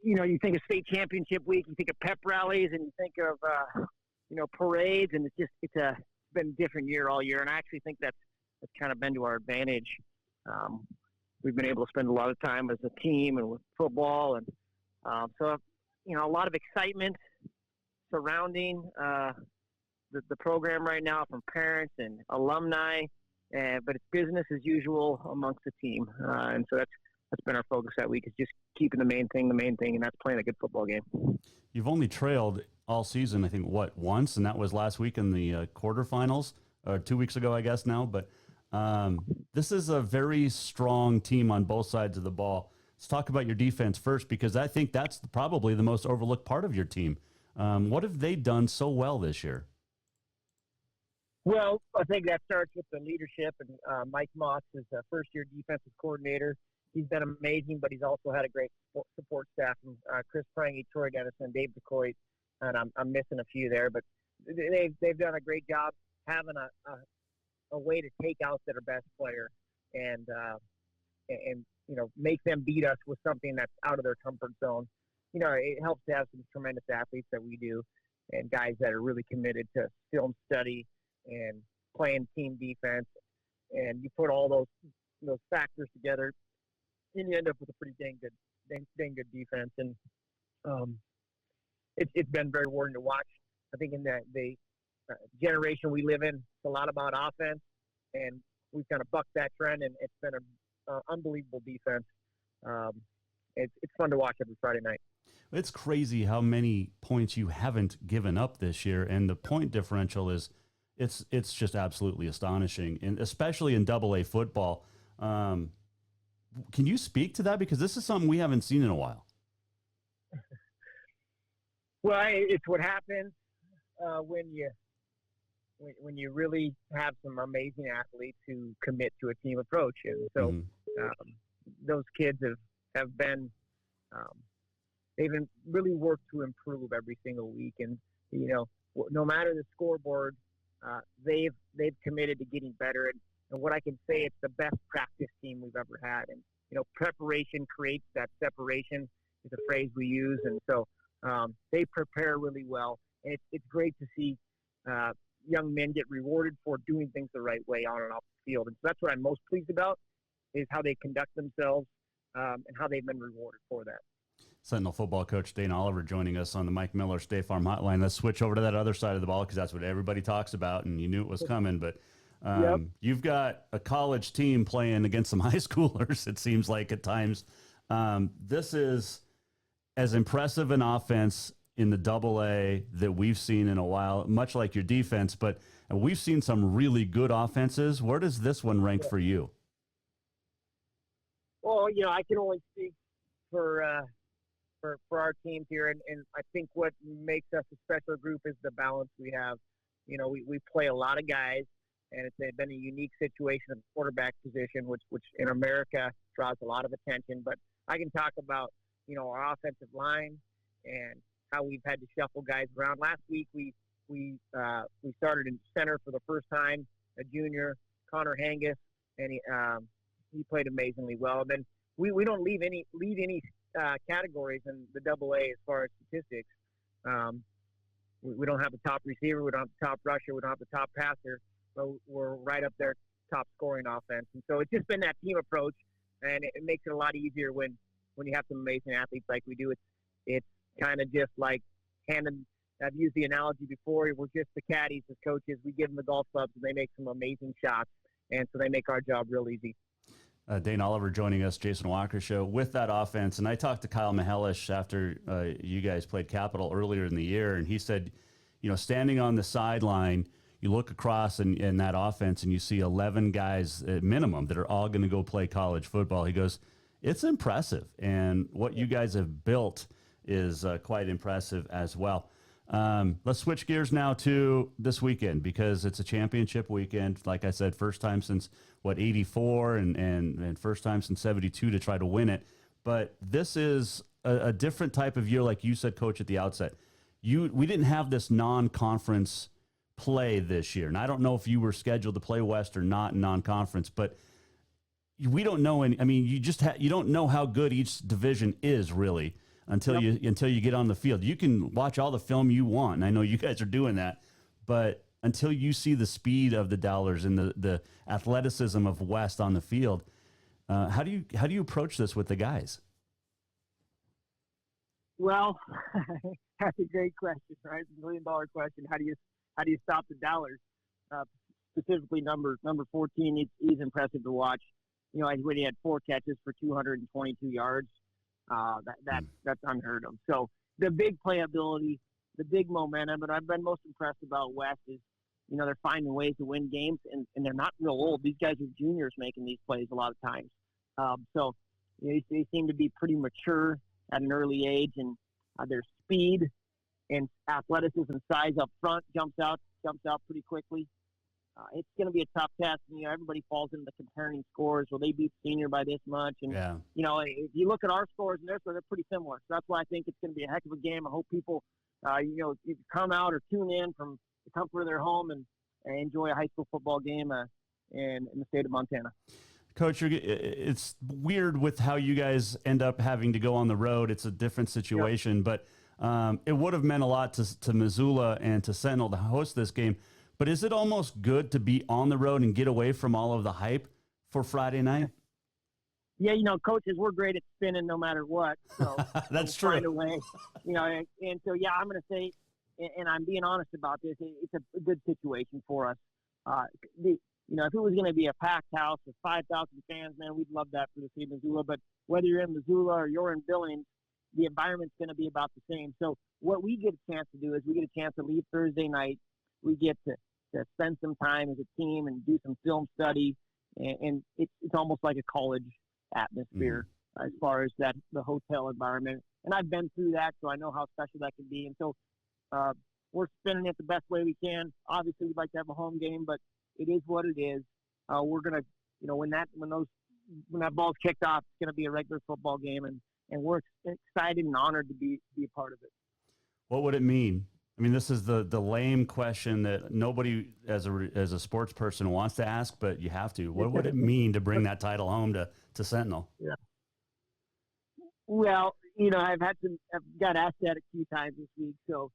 you know, you think of state championship week, you think of pep rallies, and you think of, parades, and it's been a different year all year. And I actually think that's kind of been to our advantage. We've been able to spend a lot of time as a team and with football. And so, you know, a lot of excitement surrounding the program right now from parents and alumni, but it's business as usual amongst the team. And so that's been our focus that week, is just keeping the main thing, and that's playing a good football game. You've only trailed all season, I think, once, and that was last week in the quarterfinals, or 2 weeks ago, I guess now. But this is a very strong team on both sides of the ball. Let's talk about your defense first, because I think that's probably the most overlooked part of your team. What have they done so well this year? Well, I think that starts with the leadership, and Mike Moss is a first-year defensive coordinator. He's been amazing, but he's also had a great support staff from Chris Prangy, Troy Dennison, Dave DeCoit, and I'm missing a few there, but they've done a great job having a way to take out their best player and you know, make them beat us with something that's out of their comfort zone. You know, it helps to have some tremendous athletes that we do, and guys that are really committed to film study and playing team defense, and you put all those factors together, and you end up with a pretty dang good defense. And it's been very rewarding to watch. I think in the generation we live in, it's a lot about offense, and we've kind of bucked that trend, and it's been an unbelievable defense. It's fun to watch every Friday night. It's crazy how many points you haven't given up this year, and the point differential is it's just absolutely astonishing, and especially in AA football. Can you speak to that? Because this is something we haven't seen in a while. Well, it's what happens when you really have some amazing athletes who commit to a team approach. And so those kids have been they've been really worked to improve every single week. And, you know, no matter the scoreboard, they've committed to getting better. And what I can say, it's the best practice team we've ever had. And, you know, preparation creates that separation is a phrase we use. And so they prepare really well. And it's great to see young men get rewarded for doing things the right way on and off the field. And so that's what I'm most pleased about, is how they conduct themselves and how they've been rewarded for that. Sentinel football coach Dane Oliver joining us on the Mike Miller State Farm Hotline. Let's switch over to that other side of the ball, because that's what everybody talks about, and you knew it was coming. But you've got a college team playing against some high schoolers, it seems like at times. This is as impressive an offense in the AA that we've seen in a while, much like your defense, but we've seen some really good offenses. Where does this one rank for you? Well, you know, I can only speak for our teams here, and I think what makes us a special group is the balance we have. You know, we play a lot of guys, and it's been a unique situation of the quarterback position, which in America draws a lot of attention. But I can talk about, you know, our offensive line and how we've had to shuffle guys around. Last week we started in center for the first time, a junior, Connor Hangus, and he played amazingly well. And then we don't lead any categories in the AA as far as statistics. We don't have the top receiver, we don't have the top rusher, we don't have the top passer, but we're right up there, top scoring offense. And so it's just been that team approach, and it makes it a lot easier when you have some amazing athletes like we do. It's kind of just like I've used the analogy before. We're just the caddies as coaches. We give them the golf clubs, and they make some amazing shots, and so they make our job real easy. Dane Oliver joining us, Jason Walker Show, with that offense. And I talked to Kyle Mihelish after you guys played Capital earlier in the year, and he said, standing on the sideline, you look across in that offense and you see 11 guys at minimum that are all going to go play college football. He goes, it's impressive. And what you guys have built is quite impressive as well. Let's switch gears now to this weekend, because it's a championship weekend. Like I said, first time since 84 and first time since 72 to try to win it. But this is a different type of year. Like you said, Coach, at the outset, we didn't have this non-conference play this year. And I don't know if you were scheduled to play West or not in non-conference, but we don't know you don't know how good each division is really until you get on the field. You can watch all the film you want, and I know you guys are doing that, but until you see the speed of the Dowlers and the athleticism of West on the field, how do you approach this with the guys? Well, that's a great question, right? It's $1 million question. How do you stop the Dowlers? Specifically, number 14, he's impressive to watch. When he had 4 catches for 222 yards. That's unheard of. So the big playability, the big momentum, but I've been most impressed about West is, they're finding ways to win games, and they're not real old. These guys are juniors making these plays a lot of times. So they seem to be pretty mature at an early age, and their speed and athleticism and size up front jumps out pretty quickly. It's going to be a tough test. Everybody falls into comparing scores. Will they beat senior by this much? And, if you look at our scores and their scores, they're pretty similar. So that's why I think it's going to be a heck of a game. I hope people, you come out or tune in from the comfort of their home and enjoy a high school football game in the state of Montana. Coach, it's weird with how you guys end up having to go on the road. It's a different situation, but it would have meant a lot to Missoula and to Sentinel to host this game. But is it almost good to be on the road and get away from all of the hype for Friday night? Yeah, coaches, we're great at spinning no matter what. So that's true. Find a way, and so, I'm going to say, and I'm being honest about this, it's a good situation for us. If it was going to be a packed house with 5,000 fans, man, we'd love that for the city of Missoula. But whether you're in Missoula or you're in Billings, the environment's going to be about the same. So what we get a chance to do is we get a chance to leave Thursday night. We get to spend some time as a team and do some film study, and it's almost like a college atmosphere as far as the hotel environment. And I've been through that, so I know how special that can be. And so we're spending it the best way we can. Obviously, we'd like to have a home game, but it is what it is. We're gonna, when that ball's kicked off, it's gonna be a regular football game, and we're excited and honored to be a part of it. What would it mean? I mean, this is the lame question that nobody as a sports person wants to ask, but you have to. What would it mean to bring that title home to Sentinel? Yeah. Well, I've got asked that a few times this week, so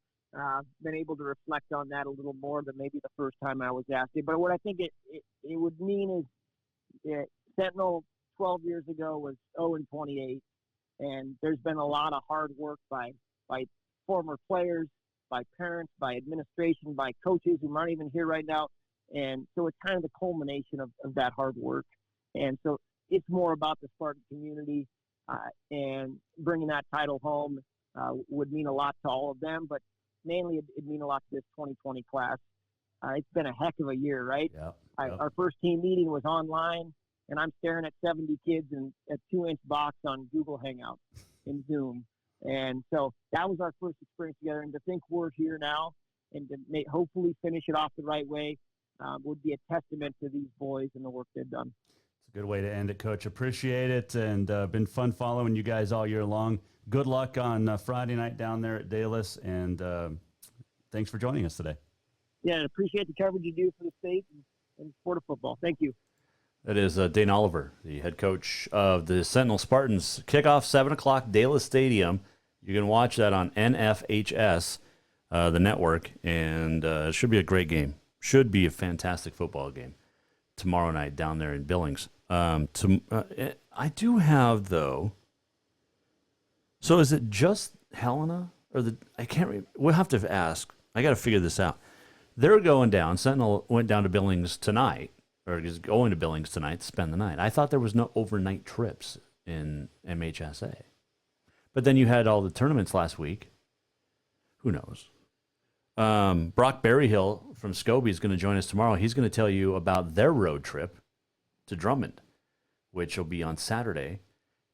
been able to reflect on that a little more than maybe the first time I was asked it. But what I think it would mean is Sentinel 12 years ago was 0-28, and there's been a lot of hard work by former players, by parents, by administration, by coaches who aren't even here right now. And so it's kind of the culmination of that hard work. And so it's more about the Spartan community, and bringing that title home would mean a lot to all of them, but mainly it'd mean a lot to this 2020 class. It's been a heck of a year, right? Yep. Our first team meeting was online, and I'm staring at 70 kids in a 2-inch box on Google Hangouts in Zoom. And so that was our first experience together. And to think we're here now and to hopefully finish it off the right way would be a testament to these boys and the work they've done. It's a good way to end it, Coach. Appreciate it. And been fun following you guys all year long. Good luck on Friday night down there at Dallas, and thanks for joining us today. Yeah, and appreciate the coverage you do for the state and sport of football. Thank you. That is Dane Oliver, the head coach of the Sentinel Spartans. Kickoff 7 o'clock, Dallas Stadium. You can watch that on NFHS, the network, and it should be a great game. Should be a fantastic football game tomorrow night down there in Billings. I do have, though, so is it just Helena? Or I can't remember. We'll have to ask. I got to figure this out. They're going down. Sentinel went down to Billings tonight, or is going to Billings tonight to spend the night. I thought there was no overnight trips in MHSA. But then you had all the tournaments last week. Who knows? Brock Berryhill from Scobie is going to join us tomorrow. He's going to tell you about their road trip to Drummond, which will be on Saturday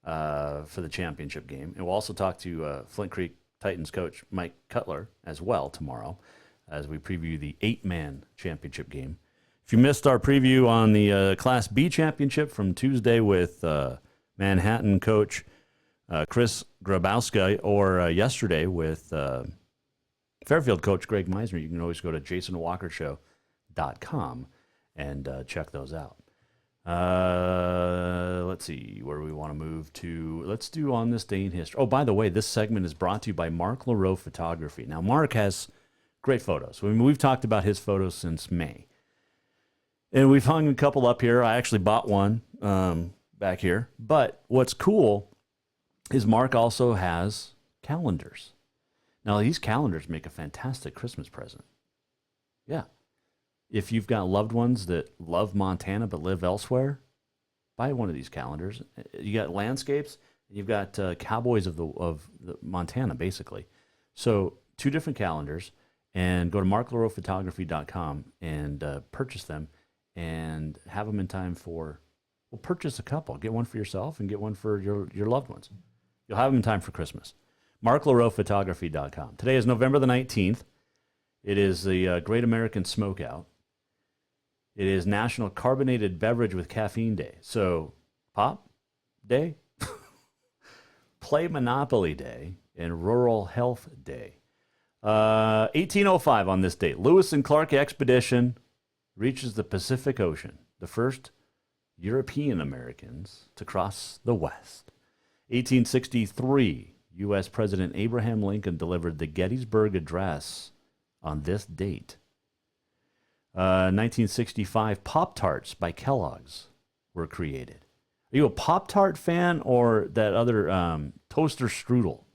for the championship game. And we'll also talk to Flint Creek Titans coach Mike Cutler as well tomorrow as we preview the 8-man championship game. If you missed our preview on the Class B championship from Tuesday with Manhattan coach Chris Grabowska, or yesterday with Fairfield coach Greg Meisner, you can always go to jasonwalkershow.com and check those out. Let's see where we want to move to. Let's do On This Day in History. Oh, by the way, this segment is brought to you by Mark LaRoe Photography. Now, Mark has great photos. I mean, we've talked about his photos since May. And we've hung a couple up here. I actually bought one back here. But what's cool is Mark also has calendars. Now, these calendars make a fantastic Christmas present. Yeah. If you've got loved ones that love Montana but live elsewhere, buy one of these calendars. You got landscapes, you've got cowboys of the Montana, basically. So 2 different calendars, and go to marklaroephotography.com and purchase them and have them in time for, well, purchase a couple. Get one for yourself and get one for your loved ones. You'll have them in time for Christmas. marklaroephotography.com. Today is November the 19th. It is the Great American Smokeout. It is National Carbonated Beverage with Caffeine Day. So, Pop Day, Play Monopoly Day, and Rural Health Day. 1805 on this date, Lewis and Clark expedition reaches the Pacific Ocean, the first European Americans to cross the West. 1863, U.S. President Abraham Lincoln delivered the Gettysburg Address on this date. 1965, Pop-Tarts by Kellogg's were created. Are you a Pop-Tart fan or that other toaster strudel?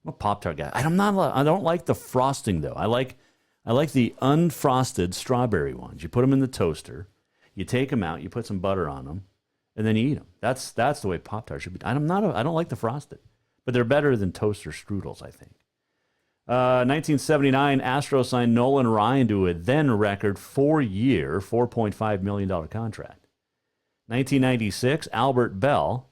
I'm a Pop-Tart guy. I don't like the frosting though. I like the unfrosted strawberry ones. You put them in the toaster, you take them out, you put some butter on them, and then you eat them. That's the way Pop-Tarts should be. I don't like the frosted, but they're better than toaster strudels, I think. 1979, Astros signed Nolan Ryan to a then-record 4-year, $4.5 million contract. 1996, Albert Bell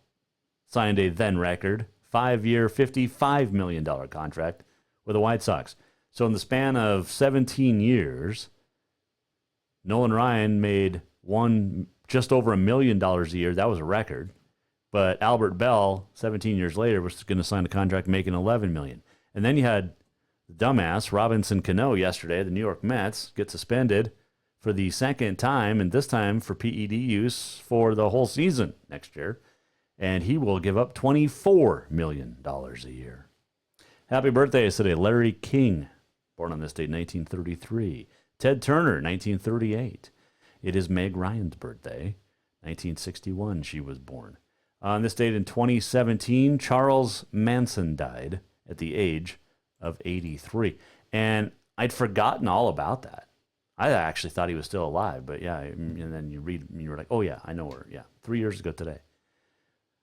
signed a then-record 5-year, $55 million contract with the White Sox. So in the span of 17 years, Nolan Ryan made just over $1 million a year. That was a record. But Albert Bell, 17 years later, was going to sign a contract making $11 million. And then you had dumbass Robinson Cano yesterday, the New York Mets, get suspended for the second time, and this time for PED use for the whole season next year. And he will give up $24 million a year. Happy birthday is today, Larry King, born on this date, 1933. Ted Turner, 1938. It is Meg Ryan's birthday, 1961 she was born. On this date in 2017, Charles Manson died at the age of 83. And I'd forgotten all about that. I actually thought he was still alive, but yeah, and then you read, and you were like, oh yeah, I know her. Yeah, 3 years ago today.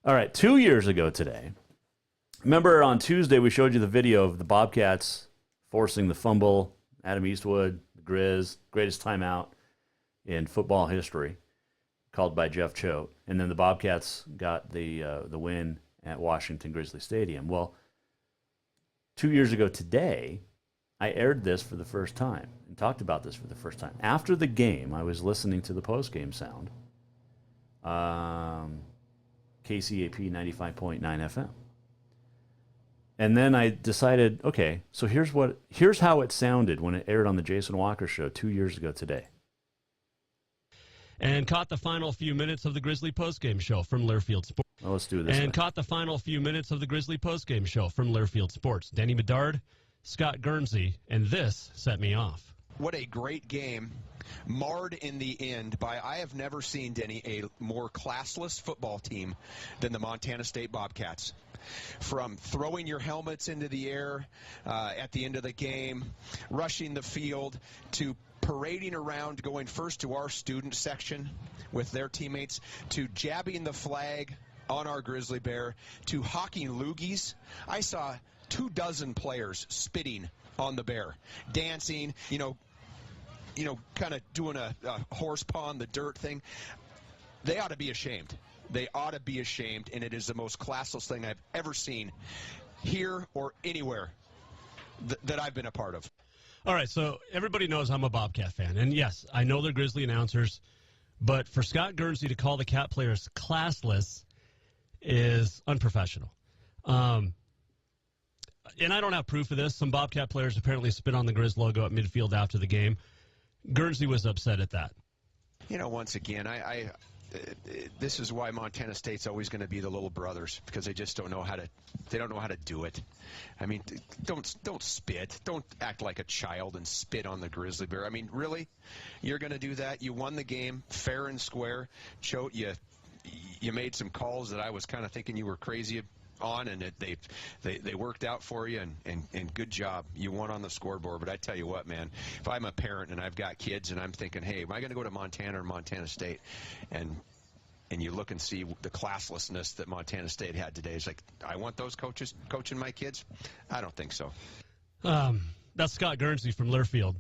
All right, 2 years ago today. Remember on Tuesday we showed you the video of the Bobcats forcing the fumble, Adam Eastwood, the Grizz, greatest timeout in football history, called by Jeff Choate. And then the Bobcats got the win at Washington Grizzly Stadium. Well, 2 years ago today, I aired this for the first time and talked about this for the first time. After the game, I was listening to the post-game sound, KCAP 95.9 FM. And then I decided, okay, so here's how it sounded when it aired on the Jason Walker Show 2 years ago today. And caught the final few minutes of the Grizzly postgame show from Learfield Sports. Well, let's do this. And caught the final few minutes of the Grizzly postgame show from Learfield Sports. Denny Bedard, Scott Guernsey, and this set me off. What a great game. Marred in the end by, I have never seen, Denny, a more classless football team than the Montana State Bobcats. From throwing your helmets into the air at the end of the game, rushing the field, to parading around, going first to our student section with their teammates, to jabbing the flag on our Grizzly Bear, to hawking loogies. I saw 24 players spitting on the Bear, dancing, kind of doing a horse paw on the dirt thing. They ought to be ashamed. They ought to be ashamed, and it is the most classless thing I've ever seen here or anywhere that I've been a part of. All right, so everybody knows I'm a Bobcat fan, and yes, I know they're Grizzly announcers, but for Scott Guernsey to call the Cat players classless is unprofessional. And I don't have proof of this. Some Bobcat players apparently spit on the Grizz logo at midfield after the game. Guernsey was upset at that. Once again, this is why Montana State's always going to be the little brothers, because they just don't know how to do it. I mean, don't spit. Don't act like a child and spit on the Grizzly Bear. I mean, really? You're going to do that? You won the game fair and square. Choate, you made some calls that I was kind of thinking you were crazy on, and they worked out for you, and good job. You won on the scoreboard. But I tell you what, man, if I'm a parent and I've got kids and I'm thinking, hey, am I going to go to Montana or Montana State? And you look and see the classlessness that Montana State had today. It's like, I want those coaches coaching my kids? I don't think so. That's Scott Guernsey from Learfield.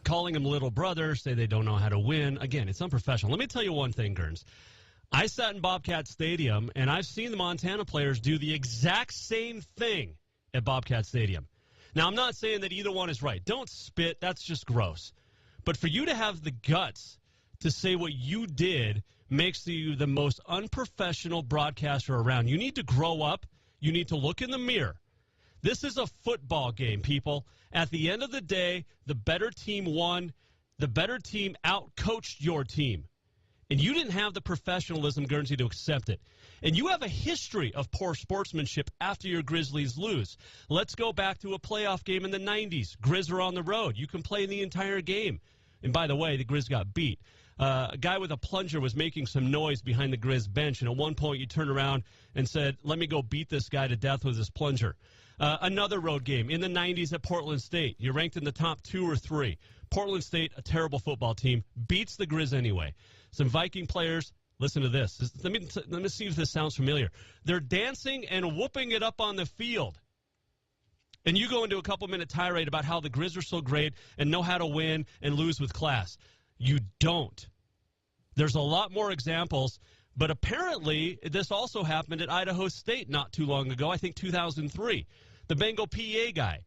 Calling them little brothers, say they don't know how to win. Again, it's unprofessional. Let me tell you one thing, Guerns. I sat in Bobcat Stadium, and I've seen the Montana players do the exact same thing at Bobcat Stadium. Now, I'm not saying that either one is right. Don't spit. That's just gross. But for you to have the guts to say what you did makes you the most unprofessional broadcaster around. You need to grow up. You need to look in the mirror. This is a football game, people. At the end of the day, the better team won. The better team out-coached your team. And you didn't have the professionalism, Guernsey, to accept it. And you have a history of poor sportsmanship after your Grizzlies lose. Let's go back to a playoff game in the 90s. Grizz are on the road. You can play the entire game. And by the way, the Grizz got beat. A guy with a plunger was making some noise behind the Grizz bench, and at one point you turned around and said, let me go beat this guy to death with his plunger. Another road game in the 90s at Portland State. You're ranked in the top 2 or 3. Portland State, a terrible football team, beats the Grizz anyway. Some Viking players, listen to this. Let me see if this sounds familiar. They're dancing and whooping it up on the field. And you go into a couple-minute tirade about how the Grizz are so great and know how to win and lose with class. You don't. There's a lot more examples, but apparently this also happened at Idaho State not too long ago, I think 2003. The Bengal PA guy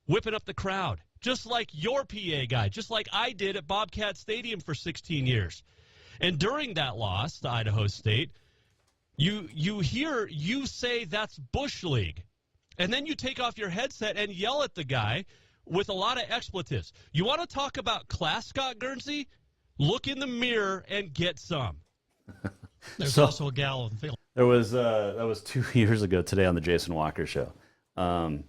whipping up the crowd, just like your PA guy, just like I did at Bobcat Stadium for 16 years. And during that loss to Idaho State, you say that's Bush League. And then you take off your headset and yell at the guy with a lot of expletives. You want to talk about class, Scott Guernsey? Look in the mirror and get some. There's also a gal in the field. There was that was 2 years ago today on the Jason Walker Show. And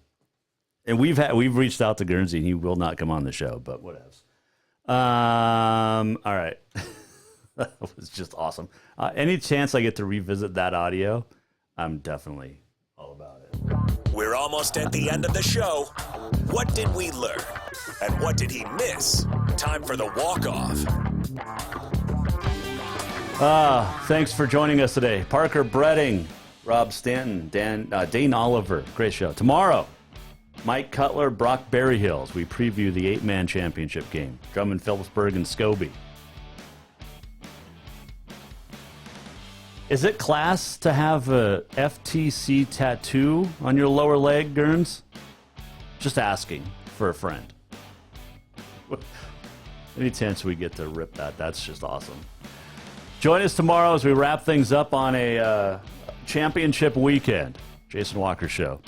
we've reached out to Guernsey, and he will not come on the show, but whatevs. All right. That was just awesome. Any chance I get to revisit that audio, I'm definitely all about it. We're almost at the end of the show. What did we learn? And what did he miss? Time for the walk-off. Thanks for joining us today. Parker Breding, Rob Stanton, Dane Oliver. Great show. Tomorrow, Mike Cutler, Brock Berryhills. We preview the 8-man championship game. Drummond, Phillipsburg, and Scobie. Is it class to have a FTC tattoo on your lower leg, Gurns? Just asking for a friend. Any chance we get to rip that? That's just awesome. Join us tomorrow as we wrap things up on a championship weekend. Jason Walker Show.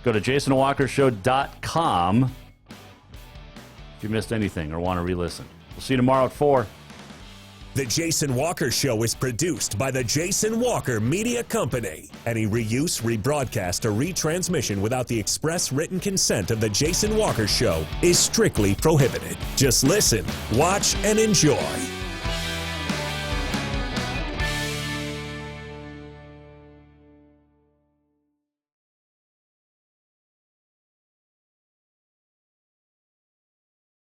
Go to jasonwalkershow.com if you missed anything or want to re-listen. We'll see you tomorrow at 4. The Jason Walker Show is produced by the Jason Walker Media Company. Any reuse, rebroadcast, or retransmission without the express written consent of the Jason Walker Show is strictly prohibited. Just listen, watch, and enjoy.